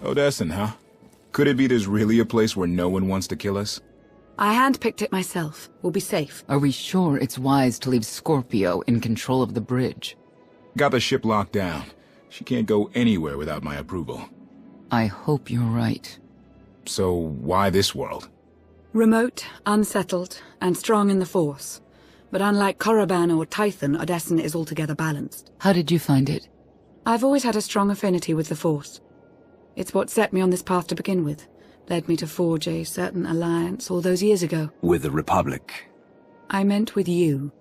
Odessen, huh? Could it be there's really a place where no one wants to kill us? I handpicked it myself. We'll be safe. Are we sure it's wise to leave Scorpio in control of the bridge? Got the ship locked down. She can't go anywhere without my approval. I hope you're right. So why this world? Remote, unsettled, and strong in the Force. But unlike Korriban or Tython, Odessen is altogether balanced. How did you find it? I've always had a strong affinity with the Force. It's what set me on this path to begin with. Led me to forge a certain alliance all those years ago. With the Republic? I meant with you.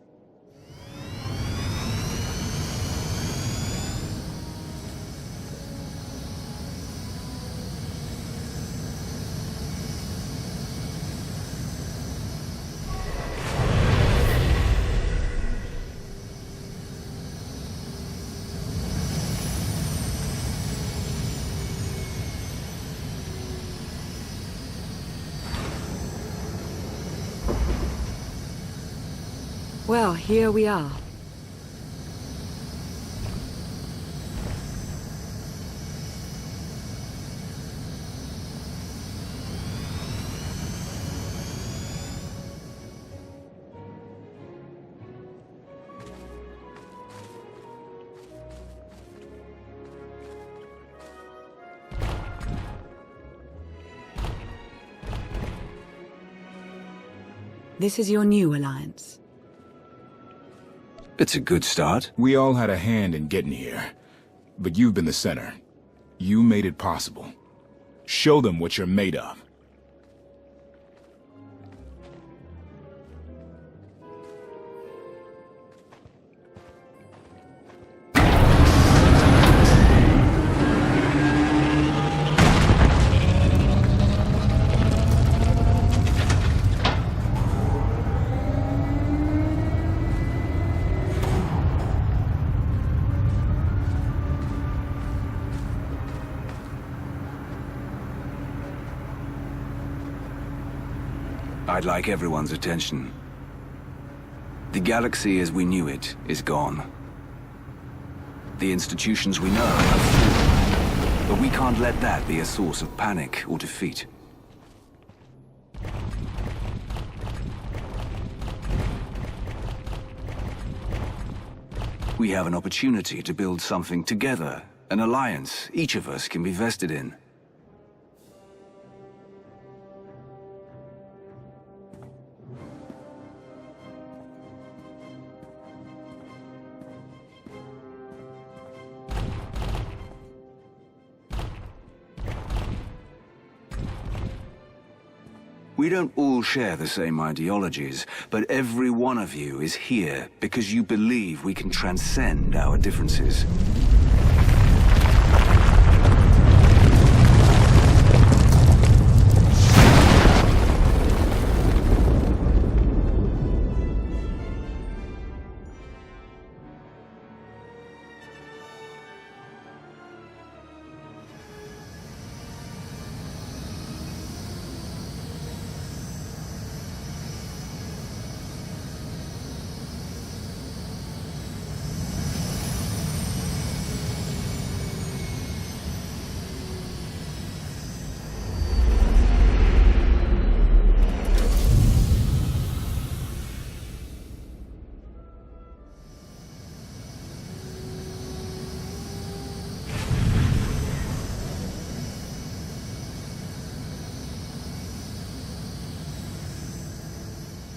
Well, here we are. This is your new alliance. It's a good start. We all had a hand in getting here. But you've been the center. You made it possible. Show them what you're made of. I'd like everyone's attention. The galaxy as we knew it is gone. The institutions we know have fallen, but we can't let that be a source of panic or defeat. We have an opportunity to build something together, an alliance each of us can be vested in. We don't all share the same ideologies, but every one of you is here because you believe we can transcend our differences.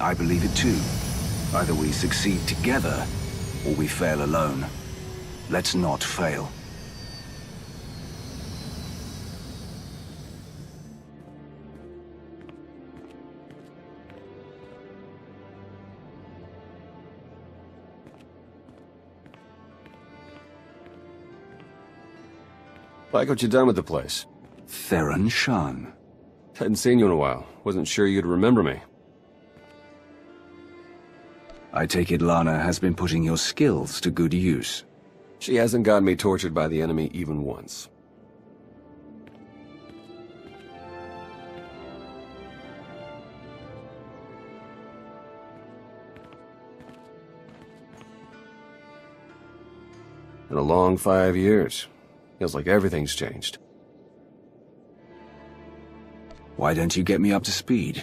I believe it too. Either we succeed together, or we fail alone. Let's not fail. Like what you done with the place. Theron Shan. Hadn't seen you in a while. Wasn't sure you'd remember me. I take it Lana has been putting your skills to good use. She hasn't gotten me tortured by the enemy even once. In a long 5 years. Feels like everything's changed. Why don't you get me up to speed?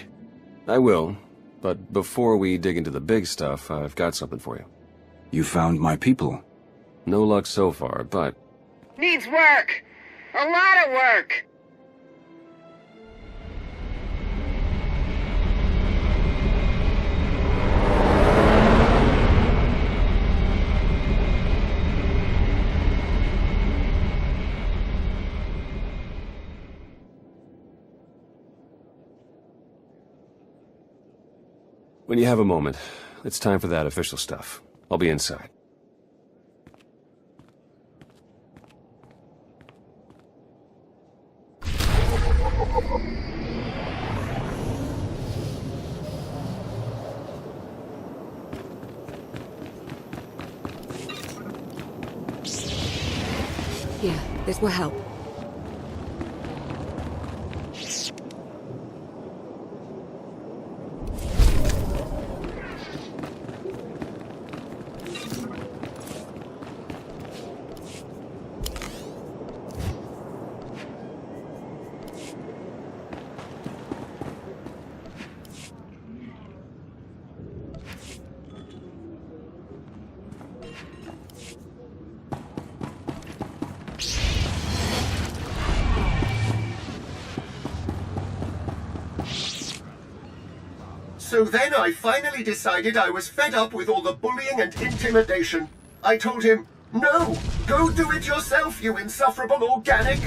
I will, but before we dig into the big stuff, I've got something for you. You found my people. No luck so far, but Needs work. A lot of work. when you have a moment, it's time for that official stuff. I'll be inside. Here, this will help. So then I finally decided I was fed up with all the bullying and intimidation. I told him, no, go do it yourself, you insufferable organic.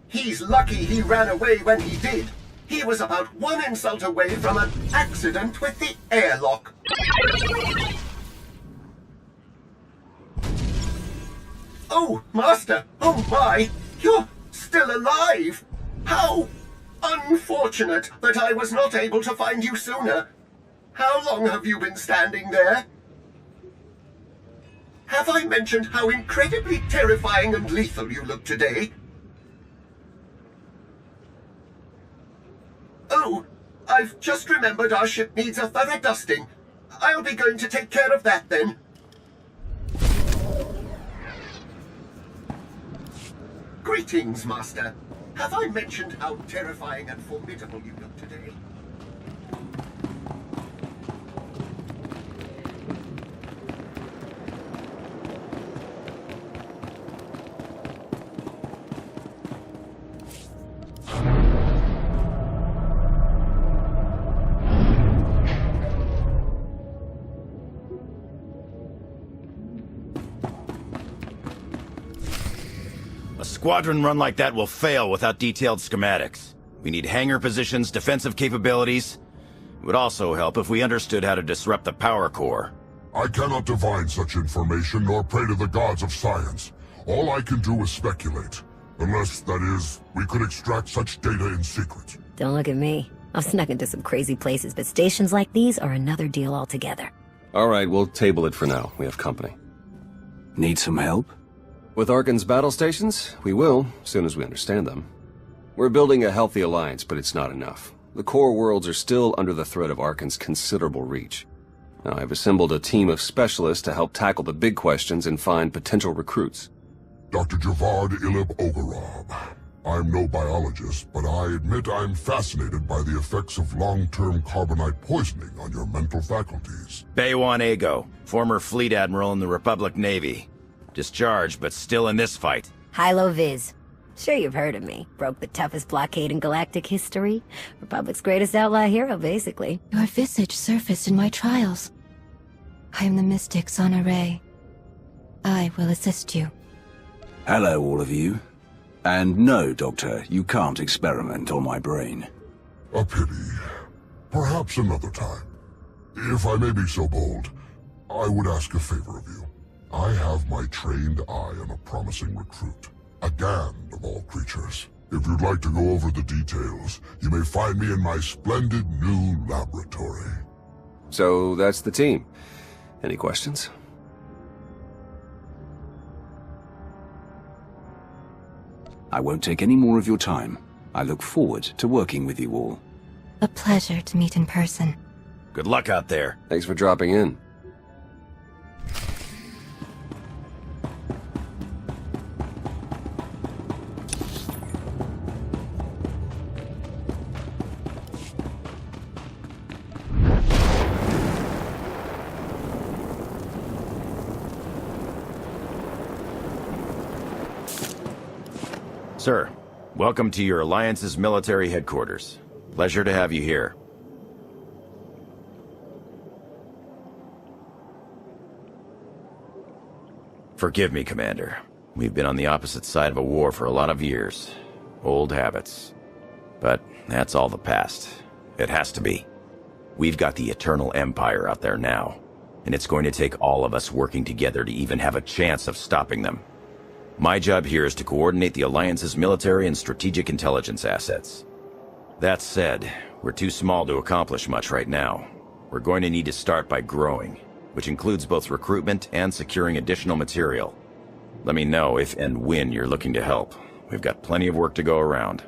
He's lucky he ran away when he did. He was about one insult away from an accident with the airlock. Oh, Master! Oh my! You're still alive! How unfortunate that I was not able to find you sooner. How long have you been standing there? Have I mentioned how incredibly terrifying and lethal you look today? Oh, I've just remembered our ship needs a thorough dusting. I'll be going to take care of that then. Greetings, Master. Have I mentioned how terrifying and formidable you look today? A squadron run like that will fail without detailed schematics. We need hangar positions, defensive capabilities. It would also help if we understood how to disrupt the power core. I cannot divine such information nor pray to the gods of science. All I can do is speculate. Unless, that is, we could extract such data in secret. Don't look at me. I've snuck into some crazy places, but stations like these are another deal altogether. All right, we'll table it for now. We have company. Need some help? With Arkan's battle stations, we will, as soon as we understand them. We're building a healthy alliance, but it's not enough. The core worlds are still under the threat of Arkan's considerable reach. Now, I've assembled a team of specialists to help tackle the big questions and find potential recruits. Dr. Javad Ilib Ogarab. I'm no biologist, but I admit I'm fascinated by the effects of long-term carbonite poisoning on your mental faculties. Baywan Ego, former fleet admiral in the Republic Navy. Discharged, but still in this fight. Hilo Viz. Sure you've heard of me. Broke the toughest blockade in galactic history. Republic's greatest outlaw hero, basically. Your visage surfaced in my trials. I am the mystic Sana Ray. I will assist you. Hello, all of you. And no, Doctor, you can't experiment on my brain. A pity. Perhaps another time. If I may be so bold, I would ask a favor of you. I have my trained eye on a promising recruit. A Gand of all creatures. If you'd like to go over the details, you may find me in my splendid new laboratory. So that's the team. Any questions? I won't take any more of your time. I look forward to working with you all. A pleasure to meet in person. Good luck out there. Thanks for dropping in. Sir, welcome to your Alliance's military headquarters. Pleasure to have you here. Forgive me, Commander. We've been on the opposite side of a war for a lot of years. Old habits. But that's all the past. It has to be. We've got the Eternal Empire out there now, and it's going to take all of us working together to even have a chance of stopping them. My job here is to coordinate the Alliance's military and strategic intelligence assets. That said, we're too small to accomplish much right now. We're going to need to start by growing, which includes both recruitment and securing additional material. Let me know if and when you're looking to help. We've got plenty of work to go around.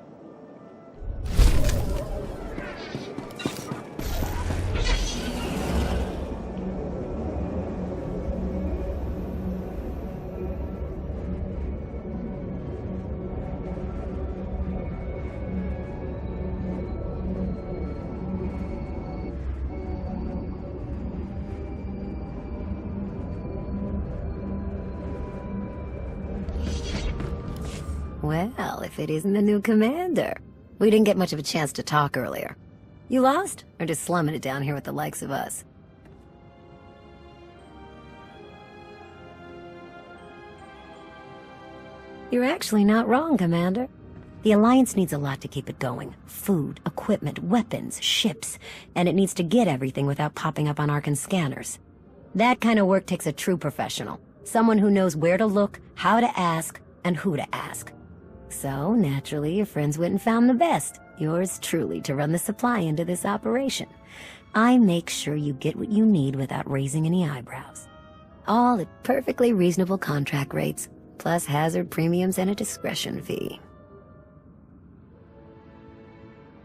Well, if it isn't the new commander. We didn't get much of a chance to talk earlier. You lost? Or just slumming it down here with the likes of us? You're actually not wrong, Commander. The Alliance needs a lot to keep it going. Food, equipment, weapons, ships, and it needs to get everything without popping up on Arkan scanners. That kind of work takes a true professional. Someone who knows where to look, how to ask, and who to ask. So, naturally, your friends went and found the best. Yours truly to run the supply into this operation. I make sure you get what you need without raising any eyebrows. All at perfectly reasonable contract rates, plus hazard premiums and a discretion fee.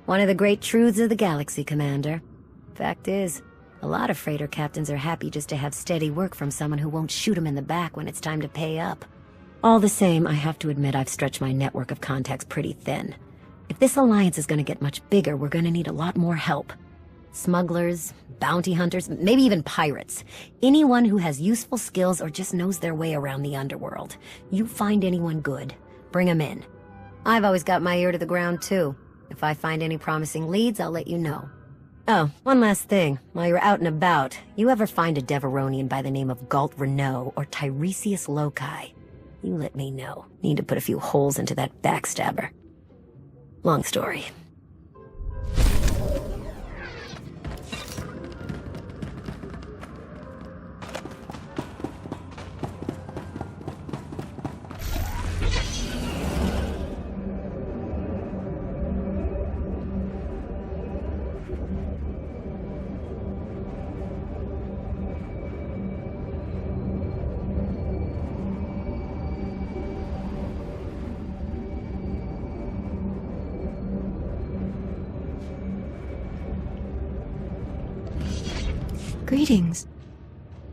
One of the great truths of the galaxy, Commander. Fact is, a lot of freighter captains are happy just to have steady work from someone who won't shoot them in the back when it's time to pay up. All the same, I have to admit I've stretched my network of contacts pretty thin. If this alliance is going to get much bigger, we're going to need a lot more help. Smugglers, bounty hunters, maybe even pirates. Anyone who has useful skills or just knows their way around the underworld. You find anyone good, bring them in. I've always got my ear to the ground, too. If I find any promising leads, I'll let you know. Oh, one last thing. While you're out and about, you ever find a Deveronian by the name of Galt Renault or Tiresias Loci? You let me know. Need to put a few holes into that backstabber. Long story. Greetings.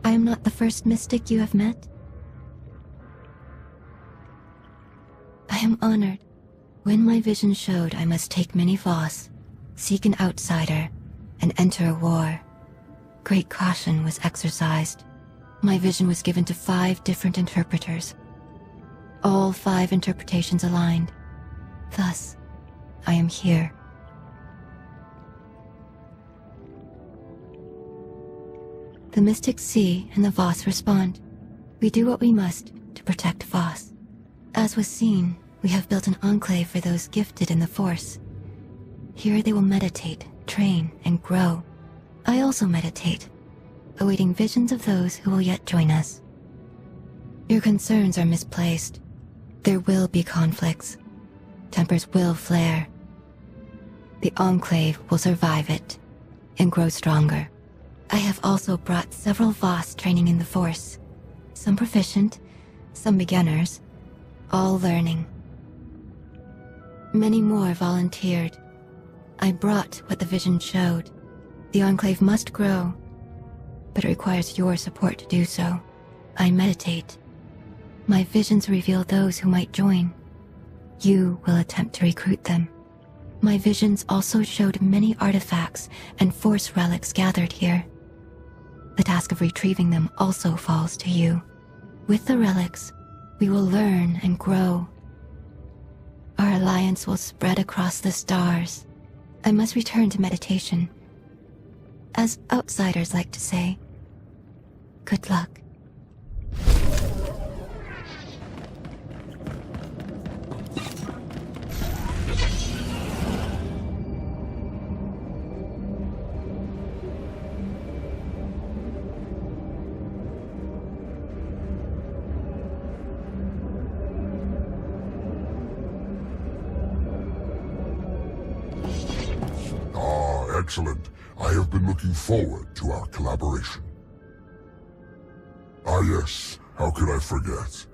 I am not the first mystic you have met. I am honored. When my vision showed I must take many Voss, seek an outsider, and enter a war, great caution was exercised. My vision was given to 5 different interpreters. All 5 interpretations aligned. Thus, I am here. The mystics see and the Voss respond. We do what we must to protect Voss. As was seen, we have built an enclave for those gifted in the Force. Here they will meditate, train, and grow. I also meditate, awaiting visions of those who will yet join us. Your concerns are misplaced. There will be conflicts. Tempers will flare. The enclave will survive it and grow stronger. I have also brought several Voss training in the Force. Some proficient, some beginners, all learning. Many more volunteered. I brought what the vision showed. The Enclave must grow, but it requires your support to do so. I meditate. My visions reveal those who might join. You will attempt to recruit them. My visions also showed many artifacts and Force relics gathered here. The task of retrieving them also falls to you. With the relics, we will learn and grow. our alliance will spread across the stars. I must return to meditation. As outsiders like to say, good luck. Excellent. I have been looking forward to our collaboration. Ah yes, how could I forget?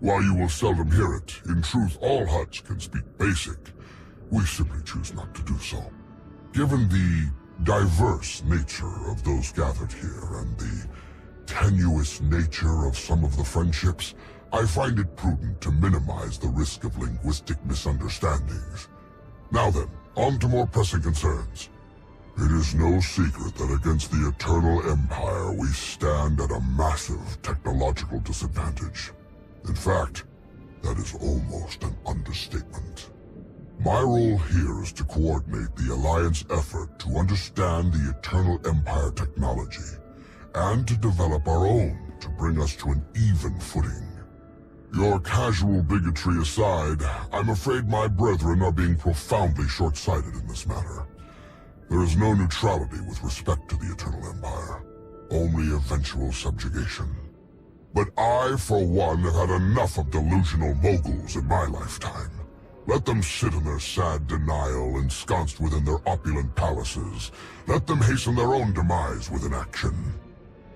While you will seldom hear it, in truth all Hutts can speak basic. We simply choose not to do so. Given the diverse nature of those gathered here and the tenuous nature of some of the friendships, I find it prudent to minimize the risk of linguistic misunderstandings. Now then, on to more pressing concerns. It is no secret that against the Eternal Empire we stand at a massive technological disadvantage. In fact, that is almost an understatement. My role here is to coordinate the Alliance effort to understand the Eternal Empire technology, and to develop our own to bring us to an even footing. Your casual bigotry aside, I'm afraid my brethren are being profoundly short-sighted in this matter. There is no neutrality with respect to the Eternal Empire, only eventual subjugation. But I, for one, have had enough of delusional moguls in my lifetime. Let them sit in their sad denial, ensconced within their opulent palaces. Let them hasten their own demise with inaction.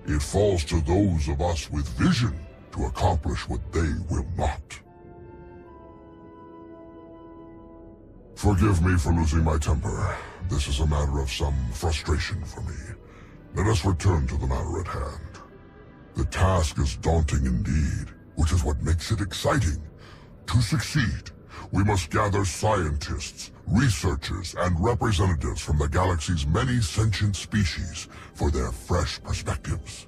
It falls to those of us with vision to accomplish what they will not. Forgive me for losing my temper. This is a matter of some frustration for me. Let us return to the matter at hand. The task is daunting indeed, which is what makes it exciting. To succeed, we must gather scientists, researchers, and representatives from the galaxy's many sentient species for their fresh perspectives.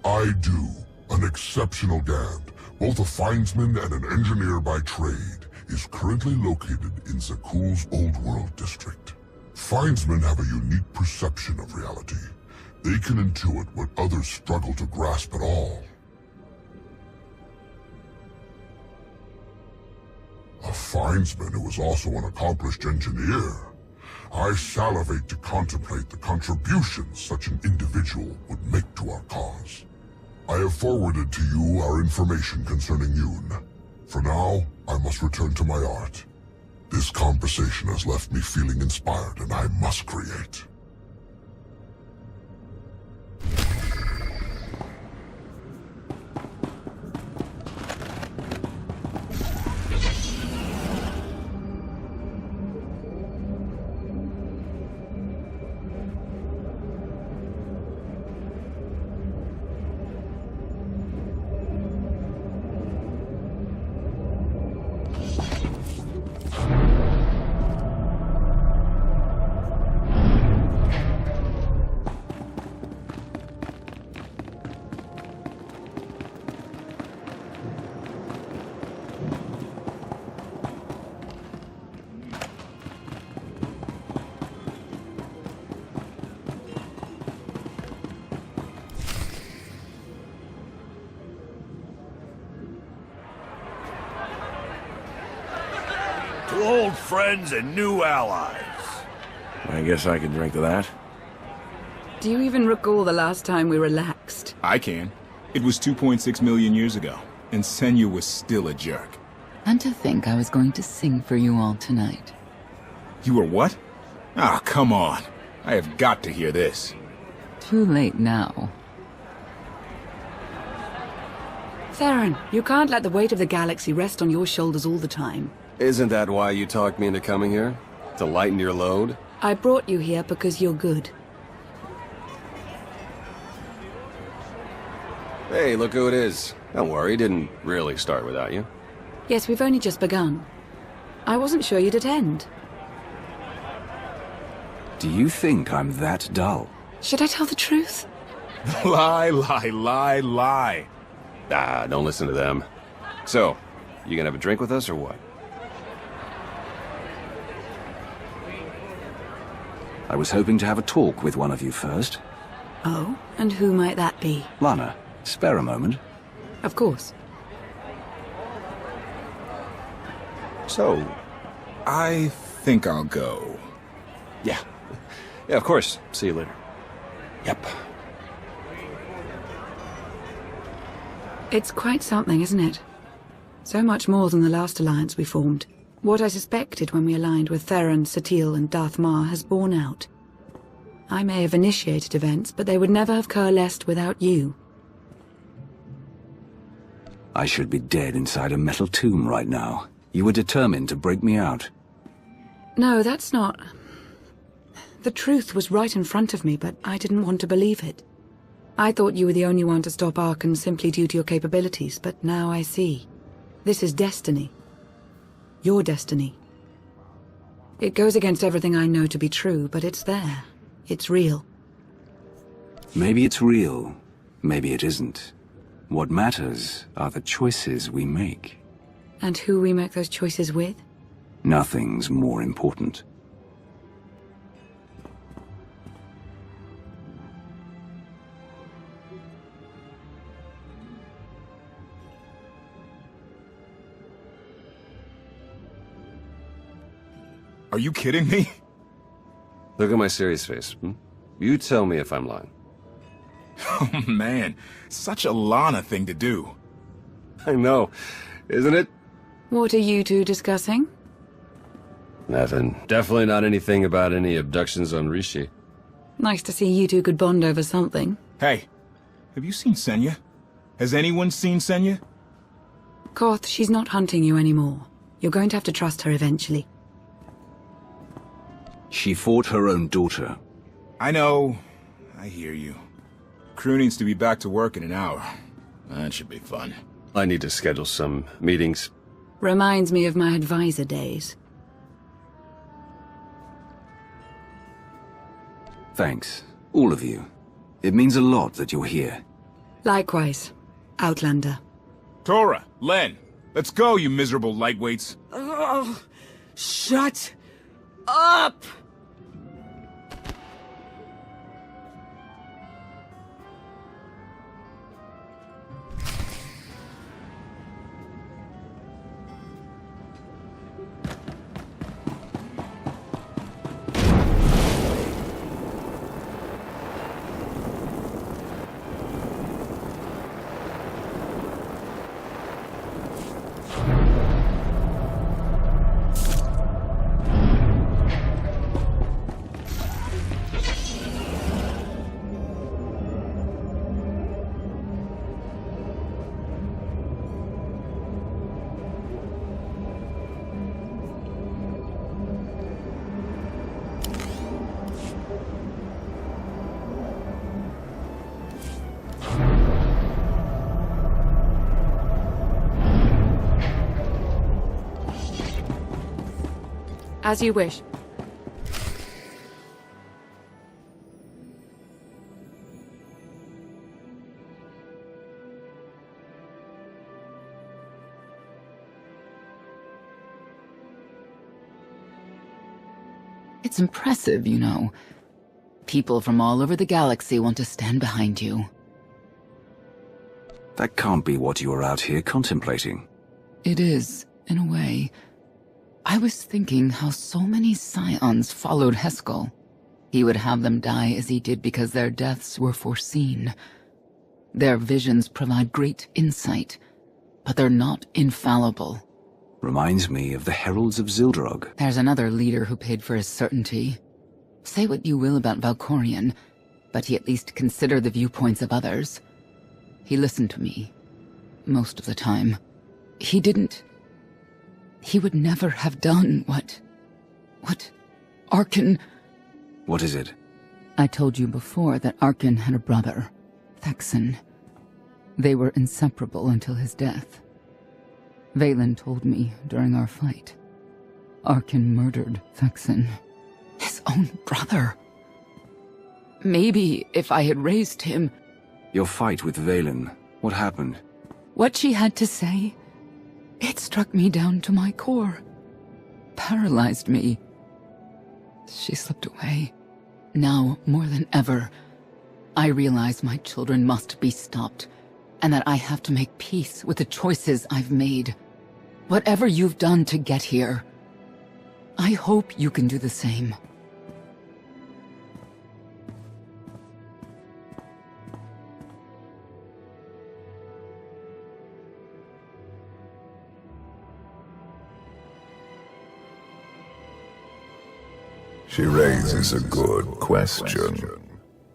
I do, an exceptional Gand, both a findsman and an engineer by trade, is currently located in Zakuul's Old World district. Findsmen have a unique perception of reality. They can intuit what others struggle to grasp at all. A findsman who is also an accomplished engineer. I salivate to contemplate the contributions such an individual would make to our cause. I have forwarded to you our information concerning Yoon. For now, I must return to my art. This conversation has left me feeling inspired, and I must create. To old friends and new allies. I guess I can drink to that. Do you even recall the last time we relaxed? I can. It was 2.6 million years ago, and Senya was still a jerk. And to think I was going to sing for you all tonight. You were what? Ah, come on. I have got to hear this. Too late now. Theron, you can't let the weight of the galaxy rest on your shoulders all the time. Isn't that why you talked me into coming here? To lighten your load? I brought you here because you're good. Hey, look who it is. Don't worry, it didn't really start without you. Yes, we've only just begun. I wasn't sure you'd attend. Do you think I'm that dull? Should I tell the truth? Lie, lie, lie, lie. Ah, don't listen to them. So, you gonna have a drink with us or what? I was hoping to have a talk with one of you first. Oh, and who might that be? Lana, spare a moment. Of course. So, I think I'll go. Yeah. Yeah, of course. See you later. Yep. It's quite something, isn't it? So much more than the last alliance we formed. What I suspected when we aligned with Theron, Satil, and Darth Mar has borne out. I may have initiated events, but they would never have coalesced without you. I should be dead inside a metal tomb right now. You were determined to break me out. No, that's not... The truth was right in front of me, but I didn't want to believe it. I thought you were the only one to stop Archon simply due to your capabilities, but now I see. This is destiny. Your destiny. It goes against everything I know to be true, but it's there. It's real. Maybe it's real. Maybe it isn't. What matters are the choices we make. And who we make those choices with? Nothing's more important. Are you kidding me? Look at my serious face. You tell me if I'm lying. Oh man, such a Lana thing to do. I know, isn't it? What are you two discussing? Nothing. Definitely not anything about any abductions on Rishi. Nice to see you two could bond over something. Hey, have you seen Senya? Has anyone seen Senya? Koth, she's not hunting you anymore. You're going to have to trust her eventually. She fought her own daughter. I know. I hear you. Crew needs to be back to work in an hour. That should be fun. I need to schedule some meetings. Reminds me of my advisor days. Thanks, all of you. It means a lot that you're here. Likewise, Outlander. Tora, Len, let's go, you miserable lightweights. Oh, shut up! As you wish. It's impressive, you know. People from all over the galaxy want to stand behind you. That can't be what you were out here contemplating. It is, in a way. I was thinking how so many Scions followed Heskel. He would have them die as he did because their deaths were foreseen. Their visions provide great insight, but they're not infallible. Reminds me of the Heralds of Zildrog. There's another leader who paid for his certainty. Say what you will about Valkorion, but he at least considered the viewpoints of others. He listened to me. Most of the time. He would never have done what Arkin... What is it? I told you before that Arkin had a brother, Thexan. They were inseparable until his death. Valen told me during our fight. Arkin murdered Thexan. His own brother. Maybe if I had raised him... Your fight with Valen, what happened? What she had to say, it struck me down to my core. Paralyzed me. She slipped away. Now, more than ever, I realize my children must be stopped, and that I have to make peace with the choices I've made. Whatever you've done to get here, I hope you can do the same. She raises a good question.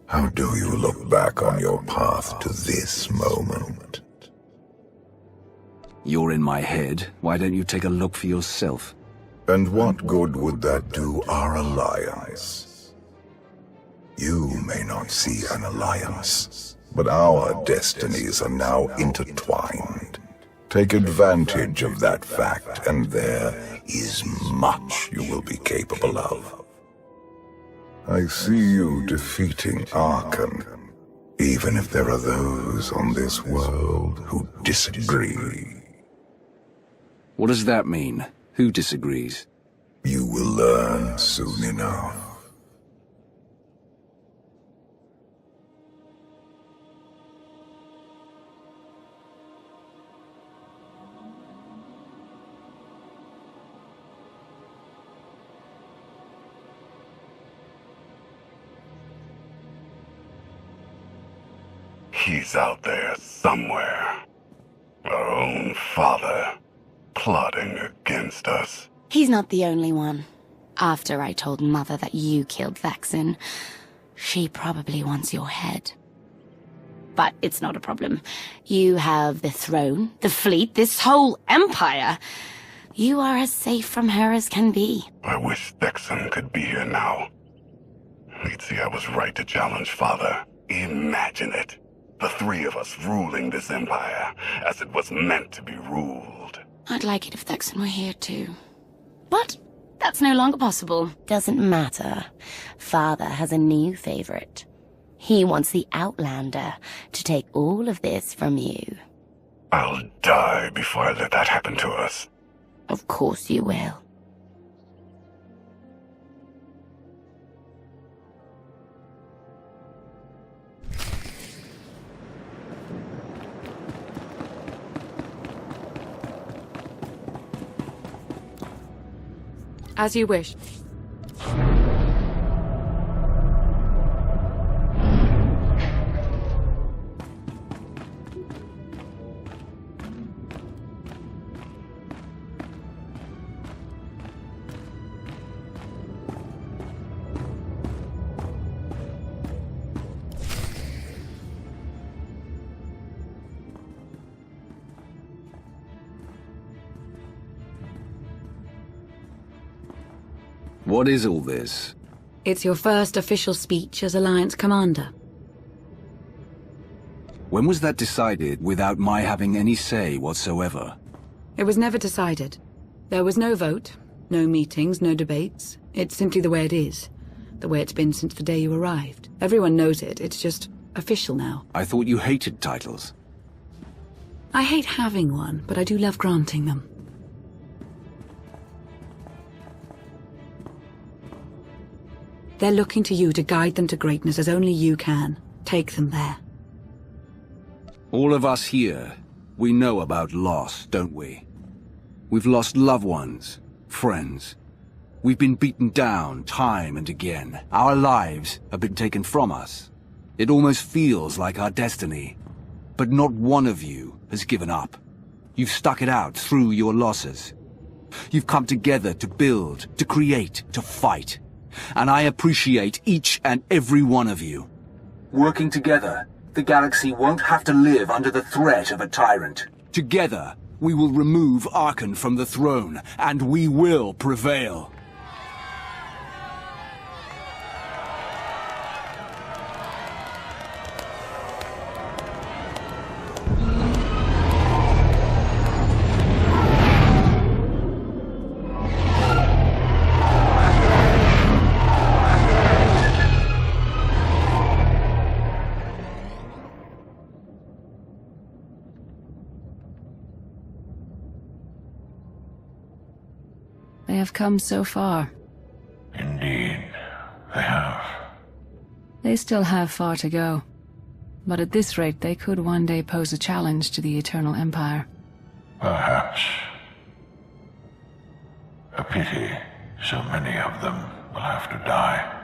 How do you look back on your path to this moment? You're in my head. Why don't you take a look for yourself? And what good would that do our alliance? You may not see an alliance, but our destinies are now intertwined. Take advantage of that fact, and there is much you will be capable of. I see you defeating Archon, even if there are those on this world who disagree. What does that mean? Who disagrees? You will learn soon enough. He's out there somewhere. Our own father, plotting against us. He's not the only one. After I told Mother that you killed Vexen, she probably wants your head. But it's not a problem. You have the throne, the fleet, this whole empire. You are as safe from her as can be. I wish Vexen could be here now. He'd see I was right to challenge Father. Imagine it. The three of us ruling this empire as it was meant to be ruled. I'd like it if Vexen were here too. But that's no longer possible. Doesn't matter. Father has a new favorite. He wants the Outlander to take all of this from you. I'll die before I let that happen to us. Of course you will. As you wish. What is all this? It's your first official speech as Alliance Commander. When was that decided without my having any say whatsoever? It was never decided. There was no vote, no meetings, no debates. It's simply the way it is. The way it's been since the day you arrived. Everyone knows it. It's just official now. I thought you hated titles. I hate having one, but I do love granting them. They're looking to you to guide them to greatness as only you can. Take them there. All of us here, we know about loss, don't we? We've lost loved ones, friends. We've been beaten down time and again. Our lives have been taken from us. It almost feels like our destiny. But not one of you has given up. You've stuck it out through your losses. You've come together to build, to create, to fight. And I appreciate each and every one of you. Working together, the galaxy won't have to live under the threat of a tyrant. Together, we will remove Archon from the throne, and we will prevail. They have come so far. Indeed, they have. They still have far to go. But at this rate, they could one day pose a challenge to the Eternal Empire. Perhaps. A pity so many of them will have to die.